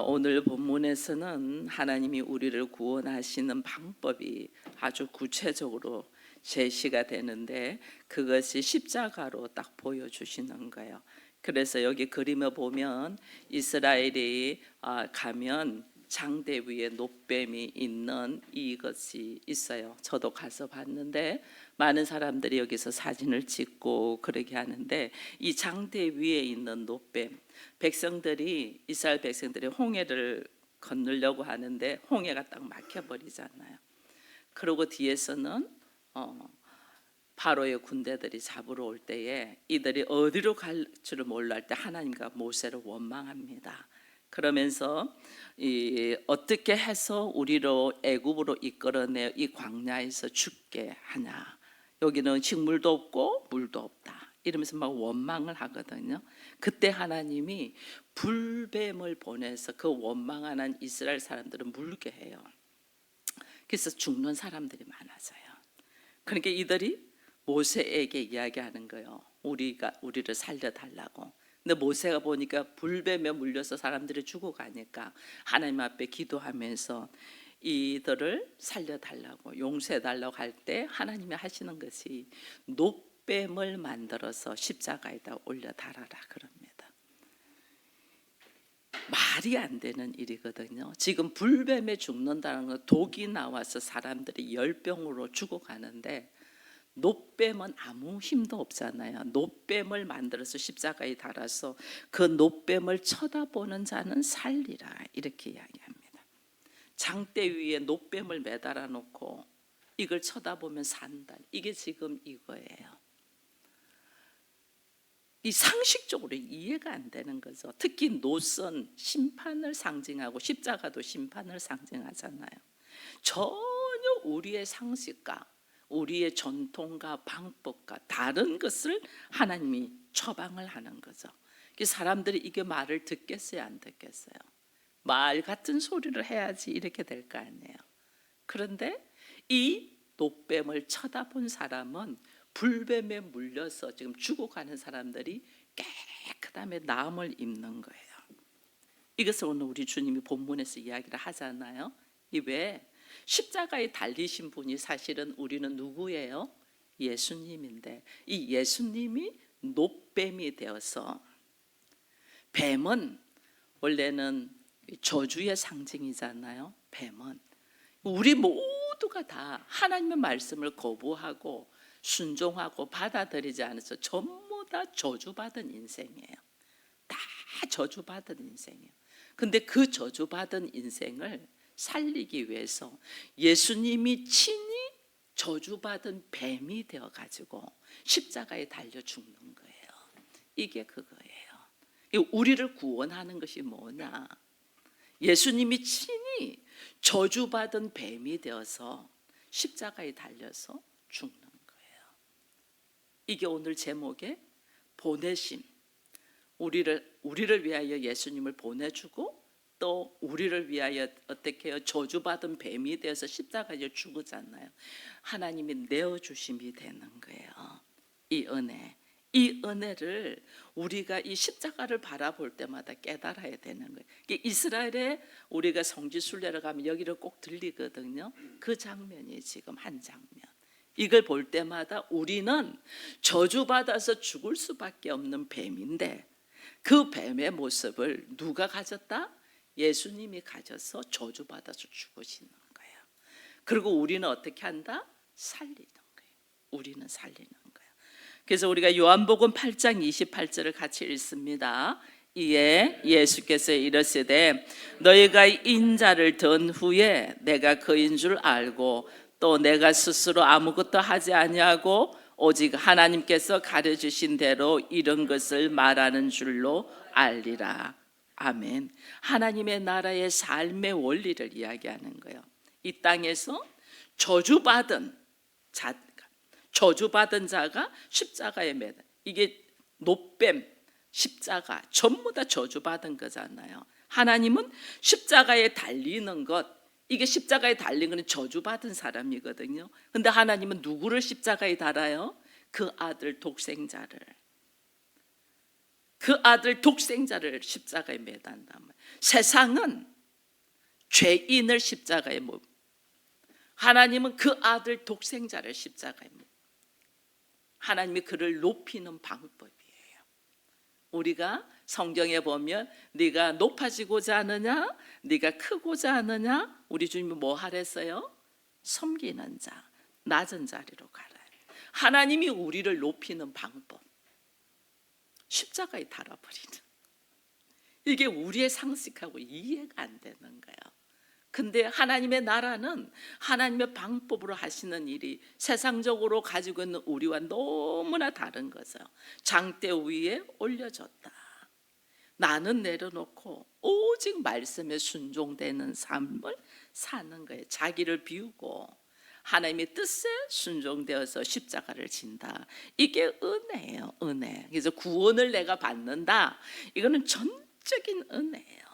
오늘 본문에서는 하나님이 우리를 구원하시는 방법이 아주 구체적으로 제시가 되는데 그것이 십자가로 딱 보여주시는 거예요. 그래서 여기 그림을 보면 이스라엘이 가면 장대 위에 놋뱀이 있는 이것이 있어요. 저도 가서 봤는데 많은 사람들이 여기서 사진을 찍고 그러게 하는데 이 장대 위에 있는 놋뱀, 이스라엘 백성들이 홍해를 건너려고 하는데 홍해가 딱 막혀버리잖아요. 그리고 뒤에서는 바로의 군대들이 잡으러 올 때에 이들이 어디로 갈 줄을 몰라 할 때 하나님과 모세를 원망합니다. 그러면서 어떻게 해서 우리로 애굽으로 이끌어내 이 광야에서 죽게 하냐, 여기는 식물도 없고 물도 없다 이러면서 막 원망을 하거든요. 그때 하나님이 불뱀을 보내서 그 원망하는 이스라엘 사람들은 물게 해요. 그래서 죽는 사람들이 많아져요. 그러니까 이들이 모세에게 이야기하는 거예요. 우리를 살려달라고. 근데 모세가 보니까 불뱀에 물려서 사람들이 죽어가니까 하나님 앞에 기도하면서 이들을 살려달라고, 용서해달라고 할 때 하나님이 하시는 것이 놋뱀을 만들어서 십자가에다 올려 달아라 그럽니다. 말이 안 되는 일이거든요. 지금 불뱀에 죽는다는 건 독이 나와서 사람들이 열병으로 죽어가는데 놋뱀은 아무 힘도 없잖아요. 놋뱀을 만들어서 십자가에 달아서 그 놋뱀을 쳐다보는 자는 살리라 이렇게 이야기합니다. 장대 위에 놋뱀을 매달아 놓고 이걸 쳐다보면 산다. 이게 지금 이거예요. 이 상식적으로 이해가 안 되는 거죠. 특히 놋은 심판을 상징하고 십자가도 심판을 상징하잖아요. 전혀 우리의 상식과 우리의 전통과 방법과 다른 것을 하나님이 처방을 하는 거죠. 사람들이 이게 말을 듣겠어요, 안 듣겠어요? 말 같은 소리를 해야지 이렇게 될 거 아니에요. 그런데 이 놋뱀을 쳐다본 사람은 불뱀에 물려서 지금 죽어가는 사람들이 깨끗함에 나음을 입는 거예요. 이것을 오늘 우리 주님이 본문에서 이야기를 하잖아요. 이 왜 십자가에 달리신 분이 사실은 우리는 누구예요? 예수님인데 이 예수님이 놋뱀이 되어서, 뱀은 원래는 저주의 상징이잖아요. 뱀은 우리 모두가 다 하나님의 말씀을 거부하고 순종하고 받아들이지 않아서 전부 다 저주받은 인생이에요. 다 저주받은 인생이에요. 근데 그 저주받은 인생을 살리기 위해서 예수님이 친히 저주받은 뱀이 되어가지고 십자가에 달려 죽는 거예요. 이게 그거예요. 우리를 구원하는 것이 뭐냐? 예수님이 친히 저주받은 뱀이 되어서 십자가에 달려서 죽는 거예요. 이게 오늘 제목의 보내심. 우리를 위하여 예수님을 보내주고 또 우리를 위하여 어떻게 해요? 저주받은 뱀이 되어서 십자가에 죽었잖아요. 하나님이 내어주심이 되는 거예요. 이 은혜를 우리가 이 십자가를 바라볼 때마다 깨달아야 되는 거예요. 이스라엘에 우리가 성지순례를 가면 여기를 꼭 들리거든요. 그 장면이 지금 한 장면. 이걸 볼 때마다 우리는 저주받아서 죽을 수밖에 없는 뱀인데 그 뱀의 모습을 누가 가졌다? 예수님이 가져서 저주받아서 죽으시는 거예요. 그리고 우리는 어떻게 한다? 살리는 거예요. 우리는 살리는 거예요. 그래서 우리가 요한복음 8장 28절을 같이 읽습니다. 이에 예수께서 이르시되 너희가 인자를 든 후에 내가 그인 줄 알고 또 내가 스스로 아무것도 하지 아니하고 오직 하나님께서 가르치신 대로 이런 것을 말하는 줄로 알리라. 아멘. 하나님의 나라의 삶의 원리를 이야기하는 거예요. 이 땅에서 저주받은 자가 십자가에 매달, 이게 놋뱀, 십자가 전부 다 저주받은 거잖아요. 하나님은 십자가에 달리는 것, 이게 십자가에 달린 거는 저주받은 사람이거든요. 근데 하나님은 누구를 십자가에 달아요? 그 아들 독생자를. 그 아들 독생자를 십자가에 매단단 말이에요. 세상은 죄인을 십자가에 못, 하나님은 그 아들 독생자를 십자가에 못. 하나님이 그를 높이는 방법이에요. 우리가 성경에 보면 네가 높아지고자 하느냐, 네가 크고자 하느냐, 우리 주님이 뭐 하랬어요? 섬기는 자, 낮은 자리로 가라. 하나님이 우리를 높이는 방법, 십자가에 달아버리는, 이게 우리의 상식하고 이해가 안 되는 거예요. 근데 하나님의 나라는 하나님의 방법으로 하시는 일이 세상적으로 가지고 있는 우리와 너무나 다른 거죠. 장대 위에 올려줬다. 나는 내려놓고 오직 말씀에 순종되는 삶을 사는 거예요. 자기를 비우고 하나님의 뜻에 순종되어서 십자가를 진다. 이게 은혜예요, 은혜. 그래서 구원을 내가 받는다. 이거는 전적인 은혜예요.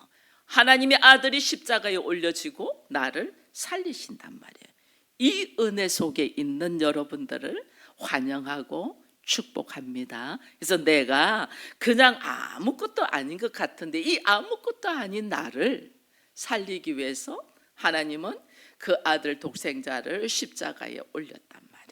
하나님의 아들이 십자가에 올려지고 나를 살리신단 말이에요. 이 은혜 속에 있는 여러분들을 환영하고 축복합니다. 그래서 내가 그냥 아무것도 아닌 것 같은데 이 아무것도 아닌 나를 살리기 위해서 하나님은 그 아들 독생자를 십자가에 올렸단 말이에요.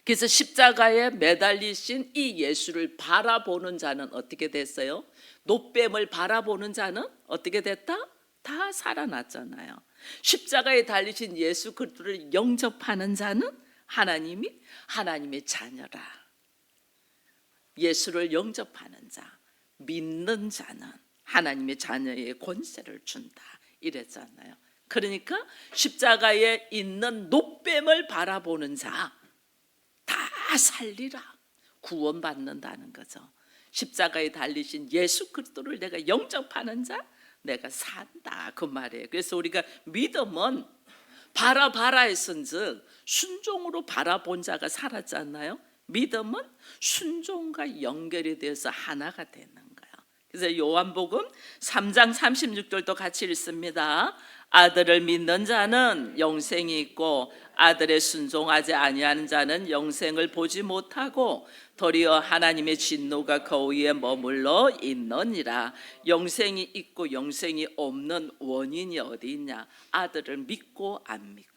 그래서 십자가에 매달리신 이 예수를 바라보는 자는 어떻게 됐어요? 노뱀을 바라보는 자는 어떻게 됐다? 다 살아났잖아요. 십자가에 달리신 예수 그리스도를 영접하는 자는 하나님의 자녀라. 예수를 영접하는 자, 믿는 자는 하나님의 자녀의 권세를 준다 이랬잖아요. 그러니까 십자가에 있는 노뱀을 바라보는 자 다 살리라, 구원받는다는 거죠. 십자가에 달리신 예수 그리스도를 내가 영접하는 자 내가 산다 그 말이에요. 그래서 우리가 믿음은 바라봐라 했은즉 순종으로 바라본 자가 살았잖아요. 믿음은 순종과 연결이 되어서 하나가 되는 거예요. 그래서 요한복음 3장 36절도 같이 읽습니다. 아들을 믿는 자는 영생이 있고 아들의 순종하지 아니하는 자는 영생을 보지 못하고 도리어 하나님의 진노가 그 위에 머물러 있느니라. 영생이 있고 영생이 없는 원인이 어디 있냐? 아들을 믿고 안 믿고.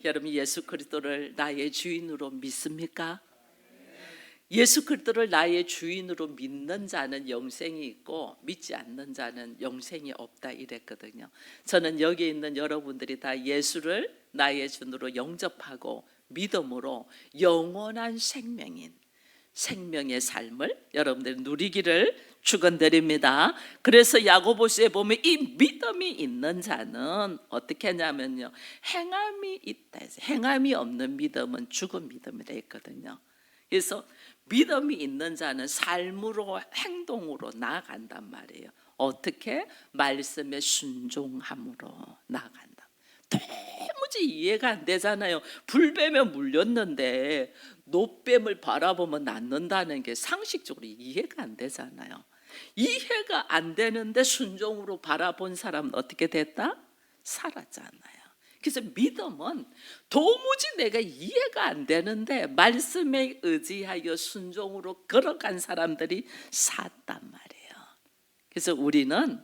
여러분 예수 그리스도를 나의 주인으로 믿습니까? 예수 그리스도를 나의 주인으로 믿는 자는 영생이 있고 믿지 않는 자는 영생이 없다 이랬거든요. 저는 여기 있는 여러분들이 다 예수를 나의 주인으로 영접하고 믿음으로 영원한 생명인 생명의 삶을 여러분들이 누리기를 축원드립니다. 그래서 야고보서에 보면 이 믿음이 있는 자는 어떻게 하냐면요, 행함이 있다 해서 행함이 없는 믿음은 죽은 믿음이라 했거든요. 그래서 믿음이 있는 자는 삶으로 행동으로 나아간단 말이에요. 어떻게? 말씀에 순종함으로 나아간다. 도무지 이해가 안 되잖아요. 불뱀에 물렸는데 노뱀을 바라보면 낫는다는 게 상식적으로 이해가 안 되잖아요. 이해가 안 되는데 순종으로 바라본 사람은 어떻게 됐다? 살았잖아요. 그래서 믿음은 도무지 내가 이해가 안 되는데 말씀에 의지하여 순종으로 걸어간 사람들이 샀단 말이에요. 그래서 우리는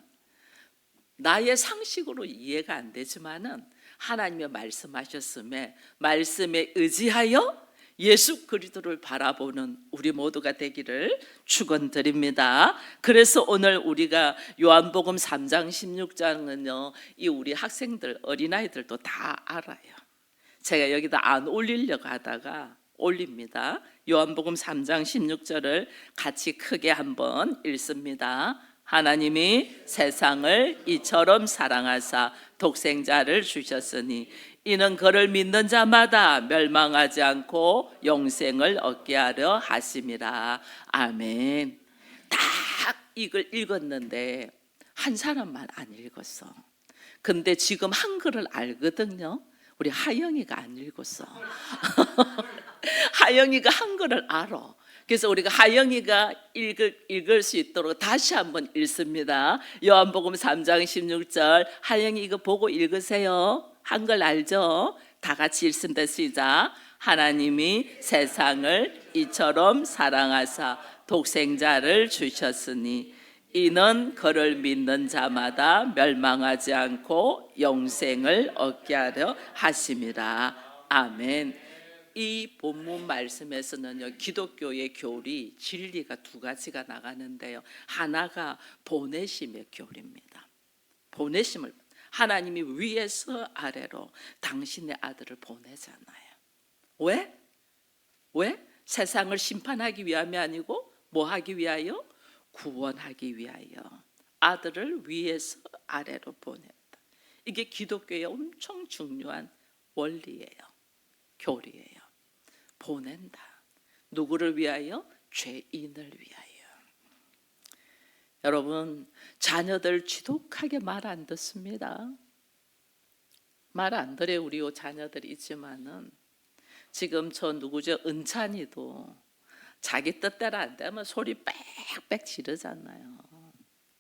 나의 상식으로 이해가 안 되지만은 하나님의 말씀하셨음에 말씀에 의지하여 예수 그리스도를 바라보는 우리 모두가 되기를 축원드립니다. 그래서 오늘 우리가 요한복음 3장 16장은요, 이 우리 학생들 어린아이들도 다 알아요. 제가 여기다 안 올리려고 하다가 올립니다. 요한복음 3장 16절을 같이 크게 한번 읽습니다. 하나님이 세상을 이처럼 사랑하사 독생자를 주셨으니 이는 그를 믿는 자마다 멸망하지 않고 영생을 얻게 하려 하심이라. 아멘. 딱 이걸 읽었는데 한 사람만 안 읽었어. 근데 지금 한글을 알거든요. 우리 하영이가 안 읽었어. 하영이가 한글을 알아. 그래서 우리가 하영이가 읽을 수 있도록 다시 한번 읽습니다. 요한복음 3장 16절 하영이 이거 보고 읽으세요. 한글 알죠? 다 같이 읽습니다. 시작. 하나님이 세상을 이처럼 사랑하사 독생자를 주셨으니 이는 그를 믿는 자마다 멸망하지 않고 영생을 얻게 하려 하심이라. 아멘. 이 본문 말씀에서는요, 기독교의 교리, 진리가 두 가지가 나가는데요, 하나가 보내심의 교리입니다. 보내심을, 하나님이 위에서 아래로 당신의 아들을 보내잖아요. 왜? 왜? 세상을 심판하기 위함이 아니고 뭐 하기 위하여? 구원하기 위하여 아들을 위에서 아래로 보냈다. 이게 기독교의 엄청 중요한 원리예요. 교리예요. 보낸다. 누구를 위하여? 죄인을 위하여. 여러분, 자녀들 지독하게 말 안 듣습니다. 말 안 들어요. 우리 자녀들이 있지만은 지금 저 누구죠? 은찬이도 자기 뜻대로 안 되면 소리 빽빽 지르잖아요.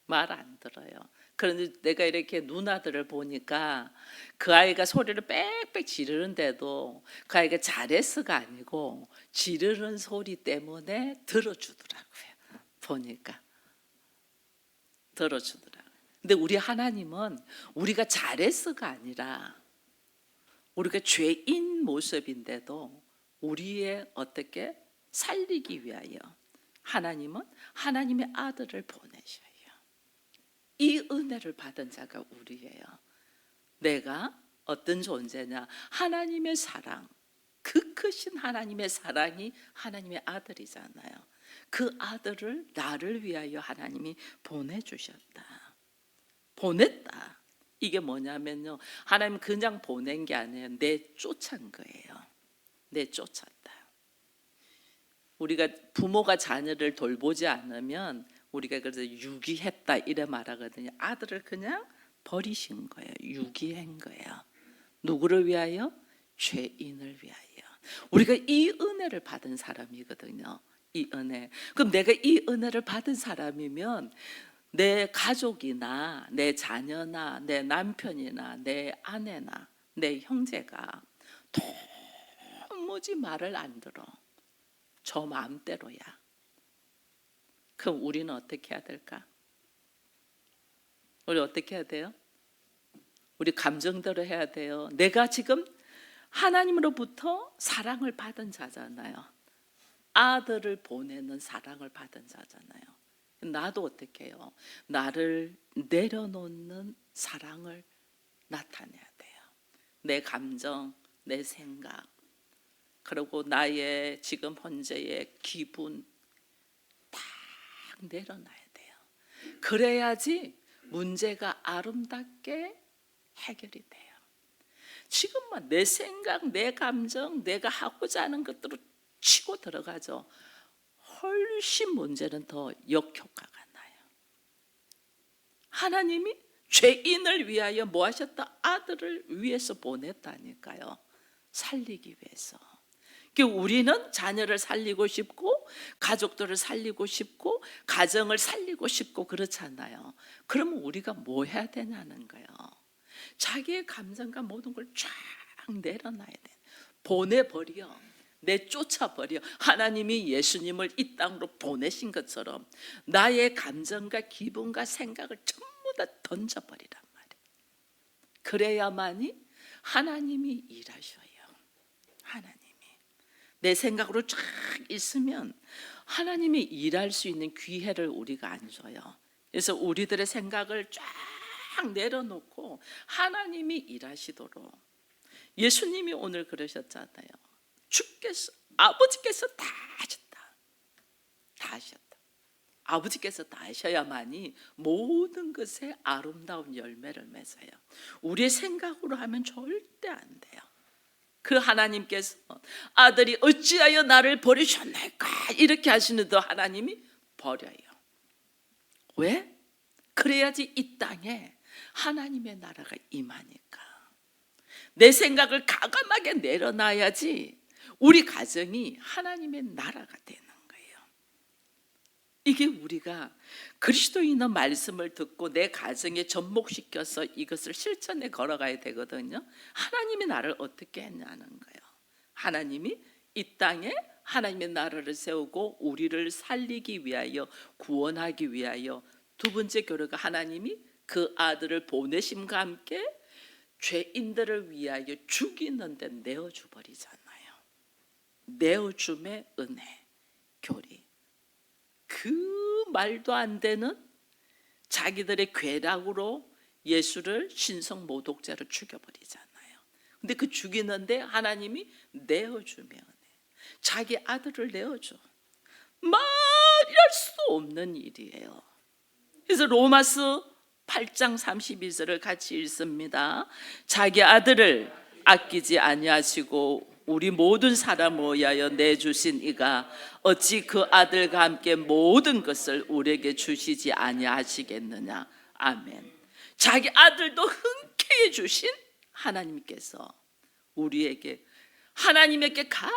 말 안 들어요. 그런데 내가 이렇게 누나들을 보니까 그 아이가 소리를 빽빽 지르는데도 그 아이가 잘했어가 아니고 지르는 소리 때문에 들어주더라고요. 보니까 들어주더라고요. 근데 우리 하나님은 우리가 잘했어가 아니라 우리가 죄인 모습인데도 우리의 어떻게 살리기 위하여 하나님은 하나님의 아들을 보내셔요. 이 은혜를 받은 자가 우리예요. 내가 어떤 존재냐? 하나님의 사랑, 그 크신 하나님의 사랑이 하나님의 아들이잖아요. 그 아들을 나를 위하여 하나님이 보내주셨다. 보냈다. 이게 뭐냐면요, 하나님 그냥 보낸 게 아니에요. 내쫓은 거예요. 내쫓았다. 우리가 부모가 자녀를 돌보지 않으면 우리가 그래서 유기했다 이래 말하거든요. 아들을 그냥 버리신 거예요. 유기한 거예요. 누구를 위하여? 죄인을 위하여. 우리가 이 은혜를 받은 사람이거든요. 이 은혜. 그럼 내가 이 은혜를 받은 사람이면 내 가족이나 내 자녀나 내 남편이나 내 아내나 내 형제가 도무지 말을 안 들어. 저 마음대로야. 그럼 우리는 어떻게 해야 될까? 우리 어떻게 해야 돼요? 우리 감정대로 해야 돼요. 내가 지금 하나님으로부터 사랑을 받은 자잖아요. 아들을 보내는 사랑을 받은 자잖아요. 나도 어떻게 해요? 나를 내려놓는 사랑을 나타내야 돼요. 내 감정, 내 생각, 그리고 나의 지금 현재의 기분 딱 내려놔야 돼요. 그래야지 문제가 아름답게 해결이 돼요. 지금만 내 생각, 내 감정, 내가 하고자 하는 것들을 치고 들어가죠. 훨씬 문제는 더 역효과가 나요. 하나님이 죄인을 위하여 뭐 하셨다? 아들을 위해서 보냈다니까요. 살리기 위해서. 우리는 자녀를 살리고 싶고 가족들을 살리고 싶고 가정을 살리고 싶고 그렇잖아요. 그러면 우리가 뭐 해야 되냐는 거예요. 자기의 감정과 모든 걸 쫙 내려놔야 돼. 보내버려. 내쫓아버려. 하나님이 예수님을 이 땅으로 보내신 것처럼 나의 감정과 기분과 생각을 전부 다 던져버리란 말이에요. 그래야만이 하나님이 일하셔요. 하나님이 내 생각으로 쫙 있으면 하나님이 일할 수 있는 기회를 우리가 안 줘요. 그래서 우리들의 생각을 쫙 내려놓고 하나님이 일하시도록. 예수님이 오늘 그러셨잖아요. 주께서, 아버지께서 다 하셨다. 다 하셨다. 아버지께서 다 하셔야만이 모든 것에 아름다운 열매를 맺어요. 우리의 생각으로 하면 절대 안 돼요. 그 하나님께서 아들이 어찌하여 나를 버리셨나이까 이렇게 하시는데 하나님이 버려요. 왜? 그래야지 이 땅에 하나님의 나라가 임하니까. 내 생각을 과감하게 내려놔야지 우리 가정이 하나님의 나라가 되는 거예요. 이게 우리가 그리스도인의 말씀을 듣고 내 가정에 접목시켜서 이것을 실천에 걸어가야 되거든요. 하나님이 나를 어떻게 했냐는 거예요. 하나님이 이 땅에 하나님의 나라를 세우고 우리를 살리기 위하여, 구원하기 위하여, 두 번째 교류가 하나님이 그 아들을 보내심과 함께 죄인들을 위하여 죽이는 데 내어줘 버리잖아요. 내어줌의 은혜, 교리. 그 말도 안 되는 자기들의 괴락으로 예수를 신성 모독죄로 죽여버리잖아요. 근데 그 죽이는데 하나님이 내어주면 자기 아들을 내어줘. 말할 수 없는 일이에요. 그래서 로마서 8장 32절을 같이 읽습니다. 자기 아들을 아끼지 아니하시고 우리 모든 사람을 위하여 내주신 이가 어찌 그 아들과 함께 모든 것을 우리에게 주시지 아니하시겠느냐. 아멘. 자기 아들도 흔쾌히 주신 하나님께서 우리에게, 하나님에게 가장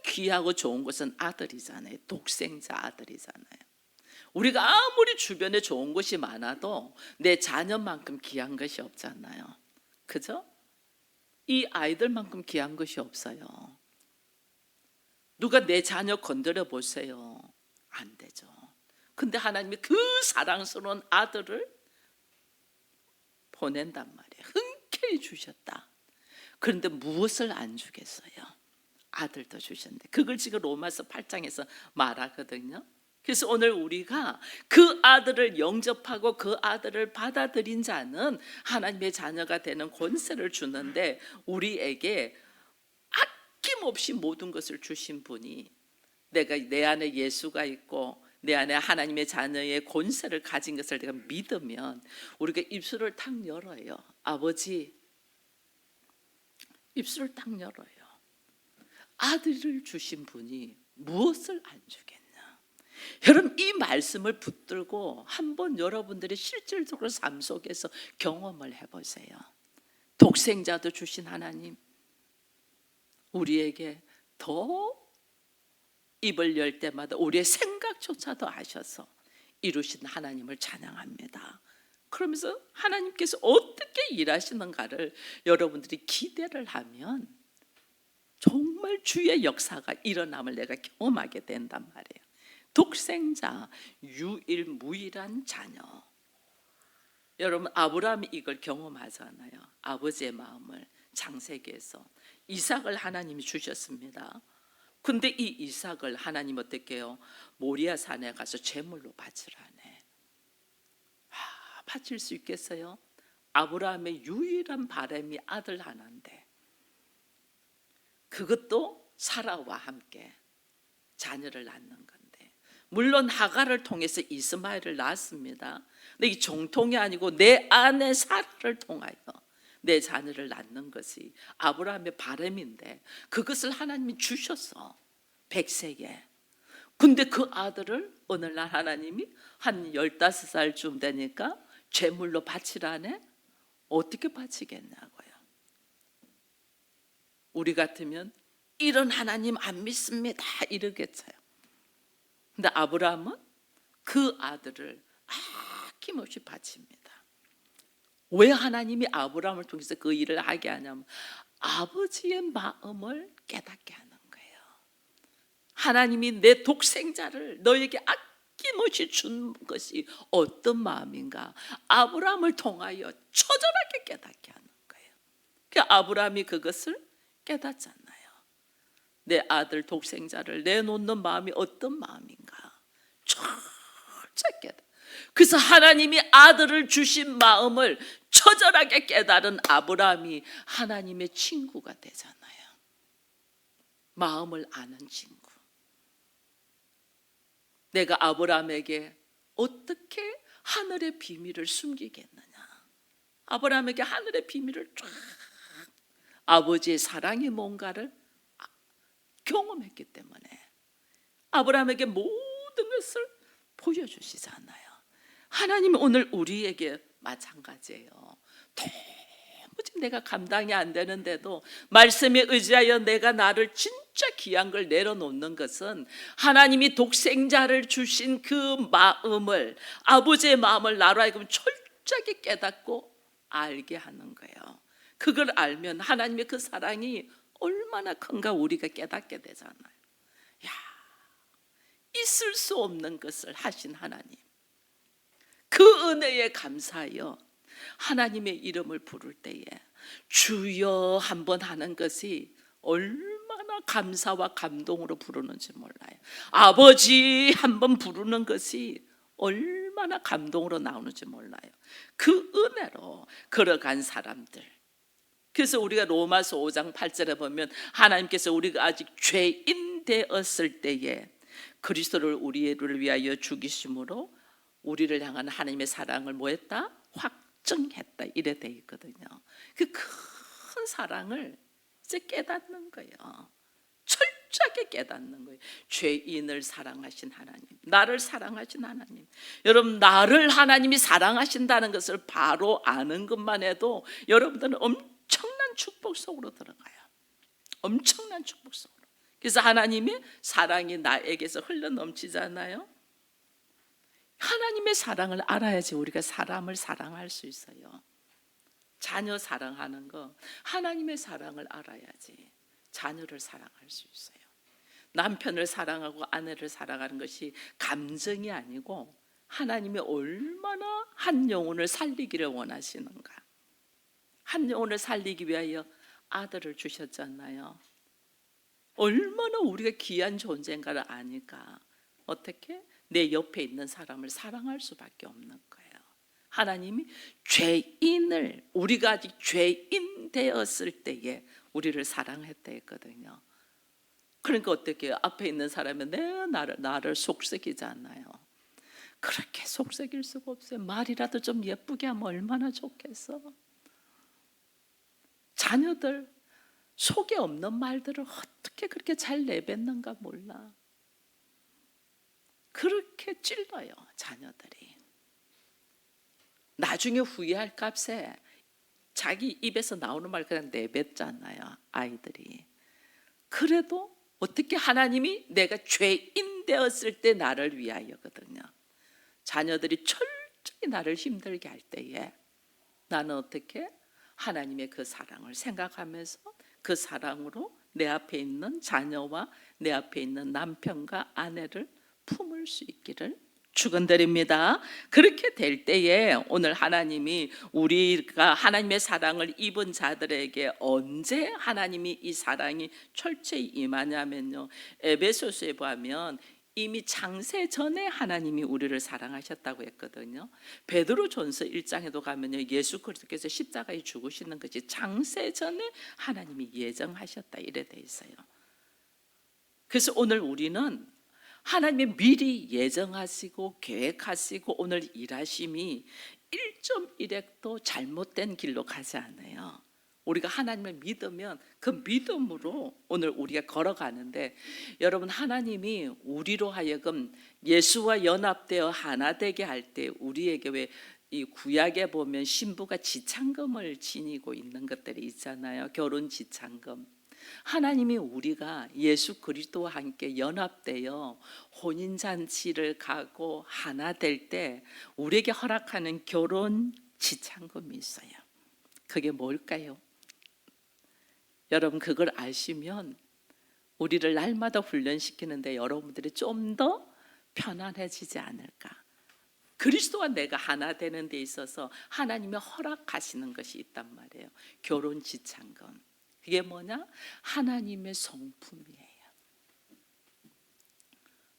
귀하고 좋은 것은 아들이잖아요. 독생자 아들이잖아요. 우리가 아무리 주변에 좋은 것이 많아도 내 자녀만큼 귀한 것이 없잖아요. 그죠? 이 아이들만큼 귀한 것이 없어요. 누가 내 자녀 건드려 보세요. 안 되죠. 근데 하나님이 그 사랑스러운 아들을 보낸단 말이에요. 흔쾌히 주셨다. 그런데 무엇을 안 주겠어요? 아들도 주셨는데, 그걸 지금 로마서 8장에서 말하거든요. 그래서 오늘 우리가 그 아들을 영접하고 그 아들을 받아들인 자는 하나님의 자녀가 되는 권세를 주는데, 우리에게 아낌없이 모든 것을 주신 분이, 내가 내 안에 예수가 있고 내 안에 하나님의 자녀의 권세를 가진 것을 내가 믿으면 우리가 입술을 탁 열어요. 아버지, 입술을 딱 열어요. 아들을 주신 분이 무엇을 안 주겠냐. 여러분, 이 말씀을 붙들고 한번 여러분들이 실질적으로 삶 속에서 경험을 해보세요. 독생자도 주신 하나님, 우리에게 더 입을 열 때마다 우리의 생각조차도 아셔서 이루신 하나님을 찬양합니다. 그러면서 하나님께서 어떻게 일하시는가를 여러분들이 기대를 하면 정말 주의 역사가 일어남을 내가 경험하게 된단 말이에요. 독생자, 유일무이한 자녀. 여러분, 아브라함이 이걸 경험하잖아요. 아버지의 마음을. 창세기에서 이삭을 하나님이 주셨습니다. 근데 이 이삭을 하나님 어떻게 해요? 모리아 산에 가서 제물로 바치라네. 바칠 수 있겠어요? 아브라함의 유일한 바람이 아들 하나인데, 그것도 사라와 함께 자녀를 낳는 건데, 물론 하갈을 통해서 이스마엘을 낳았습니다. 근데 이 정통이 아니고 내 아내 사라를 통하여 내 자녀를 낳는 것이 아브라함의 바람인데, 그것을 하나님이 주셨어, 100세에. 근데 그 아들을 어느 날 하나님이 한 15살쯤 되니까 제물로 바치라네. 어떻게 바치겠냐고요. 우리 같으면 이런 하나님 안 믿습니다 이러겠어요. 근데 아브라함은 그 아들을 아낌없이 바칩니다. 왜 하나님이 아브라함을 통해서 그 일을 하게 하냐면 아버지의 마음을 깨닫게 하는 거예요. 하나님이 내 독생자를 너에게 아낌없이 준 것이 어떤 마음인가, 아브라함을 통하여 처절하게 깨닫게 하는 거예요. 그 아브라함이 그것을 깨닫잖아요. 내 아들 독생자를 내놓는 마음이 어떤 마음인가 철저히 깨닫. 그래서 하나님이 아들을 주신 마음을 처절하게 깨달은 아브라함이 하나님의 친구가 되잖아요. 마음을 아는 친구. 내가 아브라함에게 어떻게 하늘의 비밀을 숨기겠느냐. 아브라함에게 하늘의 비밀을 쫙, 아버지의 사랑이 뭔가를 경험했기 때문에 아브라함에게 모든 것을 보여주시잖아요. 하나님이 오늘 우리에게 마찬가지예요. 도무지 내가 감당이 안 되는데도 말씀에 의지하여 내가 나를 진짜 귀한 걸 내려놓는 것은 하나님이 독생자를 주신 그 마음을, 아버지의 마음을 나로 하여금 철저하게 깨닫고 알게 하는 거예요. 그걸 알면 하나님의 그 사랑이 얼마나 큰가 우리가 깨닫게 되잖아요. 야, 있을 수 없는 것을 하신 하나님, 그 은혜에 감사하여 하나님의 이름을 부를 때에 주여 한번 하는 것이 얼마나 감사와 감동으로 부르는지 몰라요. 아버지 한번 부르는 것이 얼마나 감동으로 나오는지 몰라요. 그 은혜로 걸어간 사람들. 그래서 우리가 로마서 5장 8절에 보면 하나님께서 우리가 아직 죄인 되었을 때에 그리스도를 우리를 위하여 죽이심으로 우리를 향한 하나님의 사랑을 뭐했다? 확증했다. 이래 돼 있거든요. 그 큰 사랑을 이제 깨닫는 거예요. 철저하게 깨닫는 거예요. 죄인을 사랑하신 하나님, 나를 사랑하신 하나님. 여러분, 나를 하나님이 사랑하신다는 것을 바로 아는 것만 해도 여러분들은 엄청난 축복 속으로 들어가요. 엄청난 축복 속으로. 그래서 하나님의 사랑이 나에게서 흘러넘치잖아요. 하나님의 사랑을 알아야지 우리가 사람을 사랑할 수 있어요. 자녀 사랑하는 거, 하나님의 사랑을 알아야지 자녀를 사랑할 수 있어요. 남편을 사랑하고 아내를 사랑하는 것이 감정이 아니고 하나님이 얼마나 한 영혼을 살리기를 원하시는가. 한 영혼을 살리기 위하여 아들을 주셨잖아요. 얼마나 우리가 귀한 존재인가를 아니까 어떻게 내 옆에 있는 사람을 사랑할 수밖에 없는 거예요. 하나님이 죄인을, 우리가 아직 죄인 되었을 때에 우리를 사랑했다 했거든요. 그러니까 어떻게 해요? 앞에 있는 사람이 나를 속썩이잖아요. 그렇게 속썩일 수가 없어요. 말이라도 좀 예쁘게 하면 얼마나 좋겠어. 자녀들 속에 없는 말들을 어떻게 그렇게 잘 내뱉는가 몰라. 그렇게 찔러요, 자녀들이. 나중에 후회할 값에 자기 입에서 나오는 말 그냥 내뱉잖아요, 아이들이. 그래도 어떻게 하나님이 내가 죄인 되었을 때 나를 위하여거든요. 자녀들이 철저히 나를 힘들게 할 때에 나는 어떻게 하나님의 그 사랑을 생각하면서 그 사랑으로 내 앞에 있는 자녀와 내 앞에 있는 남편과 아내를 품을 수 있기를 축원드립니다. 그렇게 될 때에 오늘 하나님이 우리가 하나님의 사랑을 입은 자들에게 언제 하나님이 이 사랑이 철저히 임하냐면요, 에베소서에 보면 이미 창세 전에 하나님이 우리를 사랑하셨다고 했거든요. 베드로전서 1장에도 가면요, 예수 그리스도께서 십자가에 죽으시는 것이 창세 전에 하나님이 예정하셨다 이래 돼 있어요. 그래서 오늘 우리는 하나님이 미리 예정하시고 계획하시고 오늘 일하심이 1.1핵도 잘못된 길로 가지 않아요. 우리가 하나님을 믿으면 그 믿음으로 오늘 우리가 걸어가는데, 여러분, 하나님이 우리로 하여금 예수와 연합되어 하나 되게 할 때 우리에게 왜 이 구약에 보면 신부가 지창금을 지니고 있는 것들이 있잖아요. 결혼 지창금. 하나님이 우리가 예수 그리스도와 함께 연합되어 혼인잔치를 가고 하나 될 때 우리에게 허락하는 결혼 지창금이 있어요. 그게 뭘까요? 여러분, 그걸 아시면 우리를 날마다 훈련시키는데 여러분들이 좀 더 편안해지지 않을까. 그리스도와 내가 하나 되는 데 있어서 하나님이 허락하시는 것이 있단 말이에요. 결혼 지창금. 그게 뭐냐? 하나님의 성품이에요.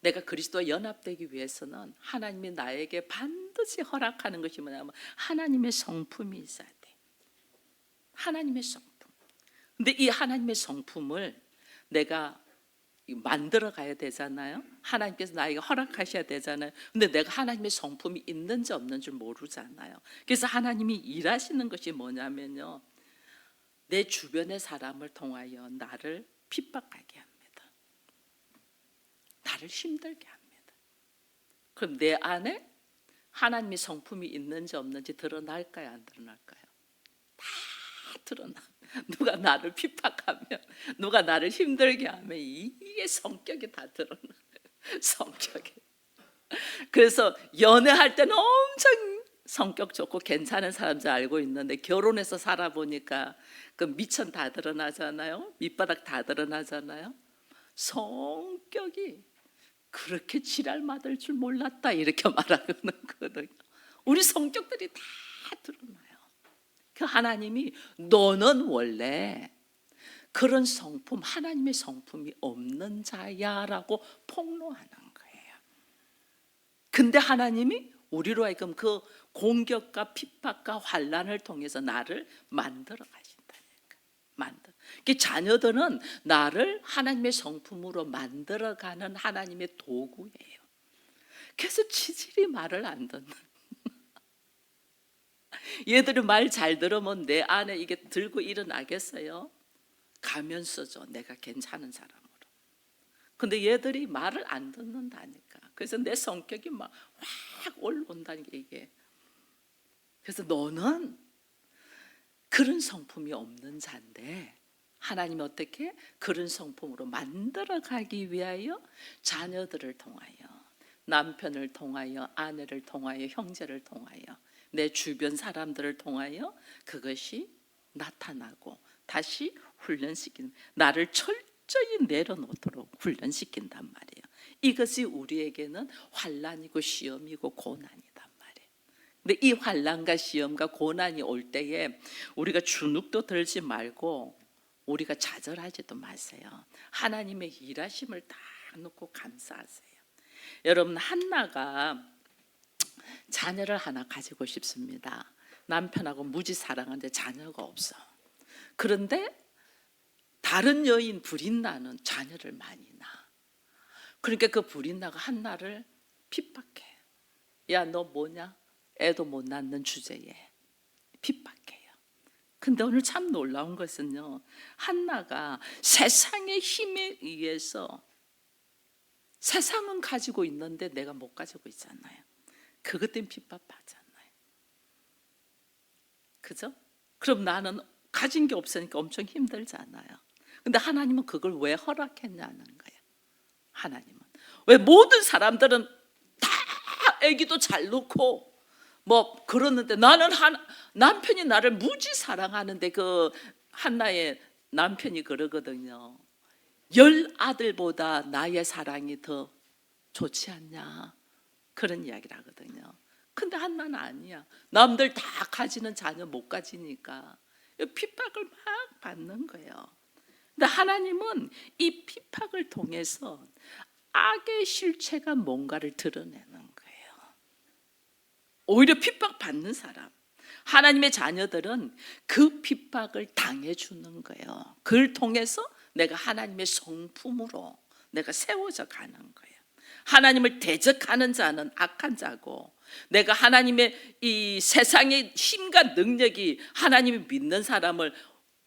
내가 그리스도와 연합되기 위해서는 하나님이 나에게 반드시 허락하는 것이 뭐냐면 하나님의 성품이 있어야 돼. 하나님의 성품. 근데 이 하나님의 성품을 내가 만들어 가야 되잖아요. 하나님께서 나에게 허락하셔야 되잖아요. 근데 내가 하나님의 성품이 있는지 없는지 모르잖아요. 그래서 하나님이 일하시는 것이 뭐냐면요, 내 주변의 사람을 통하여 나를 핍박하게 합니다. 나를 힘들게 합니다. 그럼 내 안에 하나님의 성품이 있는지 없는지 드러날까요? 안 드러날까요? 다 드러나. 누가 나를 핍박하면, 누가 나를 힘들게 하면 이게 성격이 다 드러나요. 성격이. 그래서 연애할 때는 엄청 성격 좋고 괜찮은 사람 줄 알고 있는데 결혼해서 살아보니까 그 미천 다 드러나잖아요. 밑바닥 다 드러나잖아요. 성격이 그렇게 지랄 맞을 줄 몰랐다 이렇게 말하는 거거든요. 우리 성격들이 다 드러나요. 그 하나님이 너는 원래 그런 성품, 하나님의 성품이 없는 자야라고 폭로하는 거예요. 근데 하나님이 우리로 하여금 그 공격과 핍박과 환난을 통해서 나를 만들어 가신다니까. 그 자녀들은 나를 하나님의 성품으로 만들어가는 하나님의 도구예요. 그래서 지질이 말을 안 듣는. 얘들이 말 잘 들으면 내 안에 이게 들고 일어나겠어요? 가면서죠. 내가 괜찮은 사람으로. 근데 얘들이 말을 안 듣는다니까. 그래서 내 성격이 막 확 올라온다는 게 이게. 그래서 너는 그런 성품이 없는 자인데 하나님이 어떻게 그런 성품으로 만들어가기 위하여 자녀들을 통하여, 남편을 통하여, 아내를 통하여, 형제를 통하여, 내 주변 사람들을 통하여 그것이 나타나고 다시 훈련시키는, 나를 철저히 내려놓도록 훈련시킨단 말이에요. 이것이 우리에게는 환난이고 시험이고 고난이단 말이에요. 근데 이 환난과 시험과 고난이 올 때에 우리가 주눅도 들지 말고 우리가 좌절하지도 마세요. 하나님의 일하심을 다 놓고 감사하세요. 여러분, 한나가 자녀를 하나 가지고 싶습니다. 남편하고 무지 사랑하는데 자녀가 없어. 그런데 다른 여인 브린나는 자녀를 많이 낳아. 그러니까 그 브린나가 한나를 핍박해. 야, 너 뭐냐? 애도 못 낳는 주제에 핍박해요. 근데 오늘 참 놀라운 것은요, 한나가 세상의 힘에 의해서, 세상은 가지고 있는데 내가 못 가지고 있잖아요. 그것 때문에 핍박하잖아요. 그죠? 그럼 나는 가진 게 없으니까 엄청 힘들잖아요. 근데 하나님은 그걸 왜 허락했냐는 거예요. 하나님은 왜 모든 사람들은 다 아기도 잘 놓고 뭐 그러는데 나는 남편이 나를 무지 사랑하는데, 그 한나의 남편이 그러거든요. 10아들보다 나의 사랑이 더 좋지 않냐, 그런 이야기를 하거든요. 근데 한나는 아니야. 남들 다 가지는 자녀 못 가지니까 핍박을 막 받는 거예요. 근데 하나님은 이 핍박을 통해서 악의 실체가 뭔가를 드러내는 거예요. 오히려 핍박받는 사람, 하나님의 자녀들은 그 핍박을 당해주는 거예요. 그걸 통해서 내가 하나님의 성품으로 내가 세워져 가는 거예요. 하나님을 대적하는 자는 악한 자고, 내가 하나님의 이 세상의 힘과 능력이 하나님을 믿는 사람을,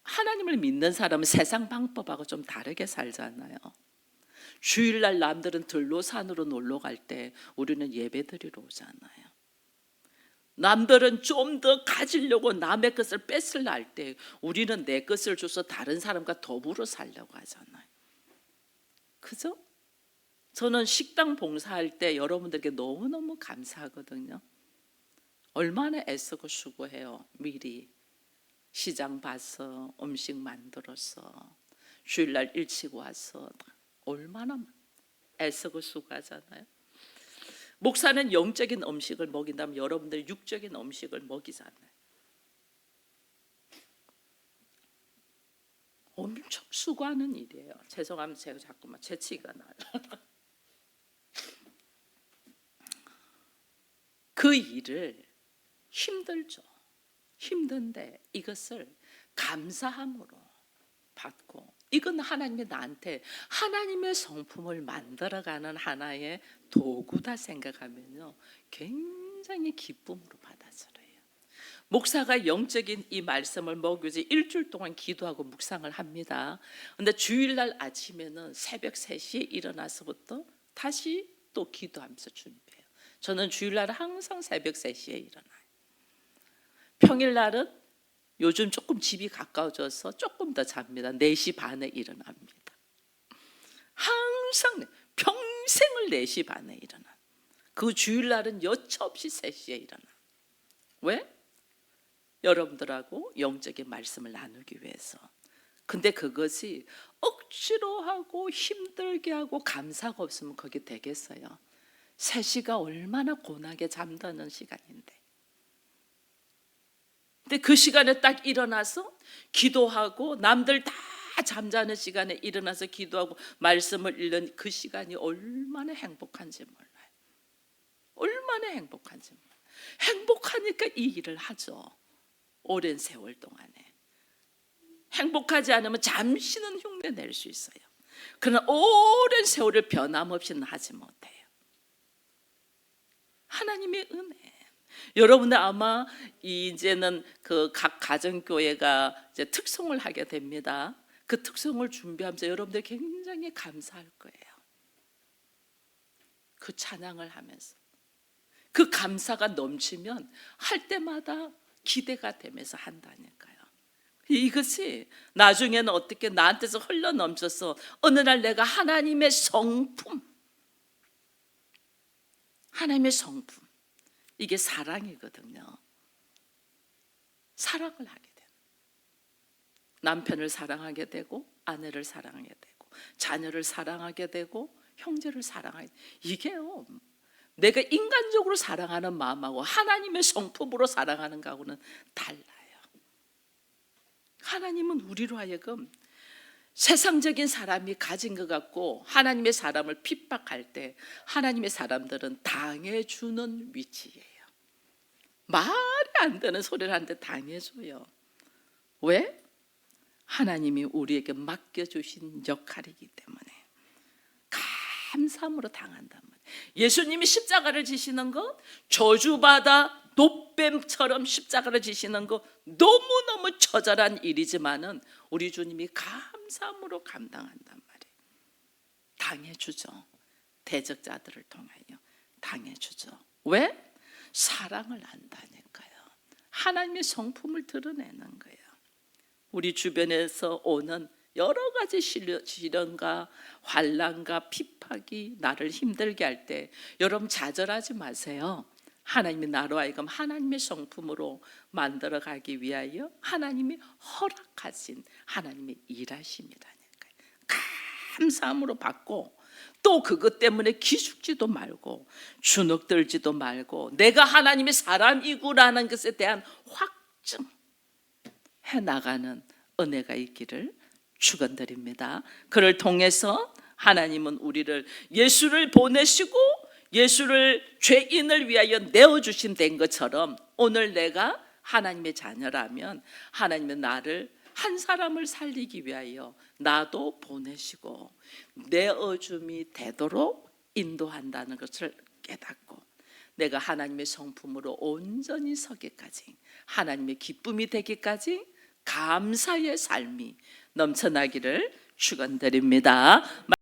하나님을 믿는 사람은 세상 방법하고 좀 다르게 살잖아요. 주일날 남들은 들로 산으로 놀러 갈 때 우리는 예배드리러 오잖아요. 남들은 좀 더 가지려고 남의 것을 뺏으려 할 때 우리는 내 것을 줘서 다른 사람과 더불어 살려고 하잖아요. 그죠? 저는 식당 봉사할 때 여러분들께 너무너무 감사하거든요. 얼마나 애쓰고 수고해요. 미리 시장 봐서 음식 만들어서 주일날 일찍 와서 얼마나 애쓰고 수고하잖아요. 목사는 영적인 음식을 먹인다면 여러분들 육적인 음식을 먹이잖아요. 엄청 수고하는 일이에요. 죄송합니다. 제가 자꾸만 재치가 나요. 그 일을 힘들죠. 힘든데 이것을 감사함으로 받고, 이건 하나님이 나한테 하나님의 성품을 만들어가는 하나의 도구다 생각하면요, 굉장히 기쁨으로 받아들여요. 목사가 영적인 이 말씀을 먹여서 일주일 동안 기도하고 묵상을 합니다. 근데 주일날 아침에는 새벽 3시에 일어나서부터 다시 또 기도하면서 준비해요. 저는 주일날 항상 새벽 3시에 일어나요. 평일날은 요즘 조금 집이 가까워져서 조금 더 잡니다. 4시 반에 일어납니다. 항상 평생을 4시 반에 일어나. 그 주일날은 여차없이 3시에 일어나. 왜? 여러분들하고 영적인 말씀을 나누기 위해서. 근데 그것이 억지로 하고 힘들게 하고 감사가 없으면 그게 되겠어요? 3시가 얼마나 고나게 잠드는 시간인데. 근데 그 시간에 딱 일어나서 기도하고 남들 다 잠자는 시간에 일어나서 기도하고 말씀을 읽는 그 시간이 얼마나 행복한지 몰라요. 얼마나 행복한지 몰라요. 행복하니까 이 일을 하죠. 오랜 세월 동안에. 행복하지 않으면 잠시는 흉내 낼 수 있어요. 그러나 오랜 세월을 변함없이는 하지 못해요. 하나님의 은혜. 여러분들 아마 이제는 그 각 가정교회가 이제 특송을 하게 됩니다. 그 특송을 준비하면서 여러분들 굉장히 감사할 거예요. 그 찬양을 하면서 그 감사가 넘치면 할 때마다 기대가 되면서 한다니까요. 이것이 나중에는 어떻게 나한테서 흘러넘쳐서 어느 날 내가 하나님의 성품, 하나님의 성품, 이게 사랑이거든요. 사랑을 하게 돼요. 남편을 사랑하게 되고 아내를 사랑하게 되고 자녀를 사랑하게 되고 형제를 사랑하게 되고, 이게요, 내가 인간적으로 사랑하는 마음하고 하나님의 성품으로 사랑하는 거하고는 달라요. 하나님은 우리로 하여금 세상적인 사람이 가진 것 같고 하나님의 사람을 핍박할 때 하나님의 사람들은 당해주는 위치예요. 말이 안 되는 소리를 하는데 당해줘요. 왜? 하나님이 우리에게 맡겨주신 역할이기 때문에 감사함으로 당한단 말이에요. 예수님이 십자가를 지시는 것, 저주받아 노뱀처럼 십자가를 지시는 것 너무너무 처절한 일이지만은 우리 주님이 감사함으로 감당한단 말이에요. 당해주죠. 대적자들을 통하여 당해주죠. 왜? 사랑을 안다니까요. 하나님의 성품을 드러내는 거예요. 우리 주변에서 오는 여러 가지 시련과 환난과 핍박이 나를 힘들게 할 때 여러분 좌절하지 마세요. 하나님이 나로 하여금 하나님의 성품으로 만들어가기 위하여 하나님이 허락하신 하나님의 일하심이라니까요. 감사함으로 받고 또 그것 때문에 기죽지도 말고 주눅들지도 말고 내가 하나님의 사람이구라는 것에 대한 확증 해나가는 은혜가 있기를 축원드립니다. 그를 통해서 하나님은 우리를 예수를 보내시고 예수를 죄인을 위하여 내어주신 된 것처럼 오늘 내가 하나님의 자녀라면 하나님은 나를 한 사람을 살리기 위하여 나도 보내시고 내어줌이 되도록 인도한다는 것을 깨닫고 내가 하나님의 성품으로 온전히 서기까지 하나님의 기쁨이 되기까지 감사의 삶이 넘쳐나기를 축원드립니다.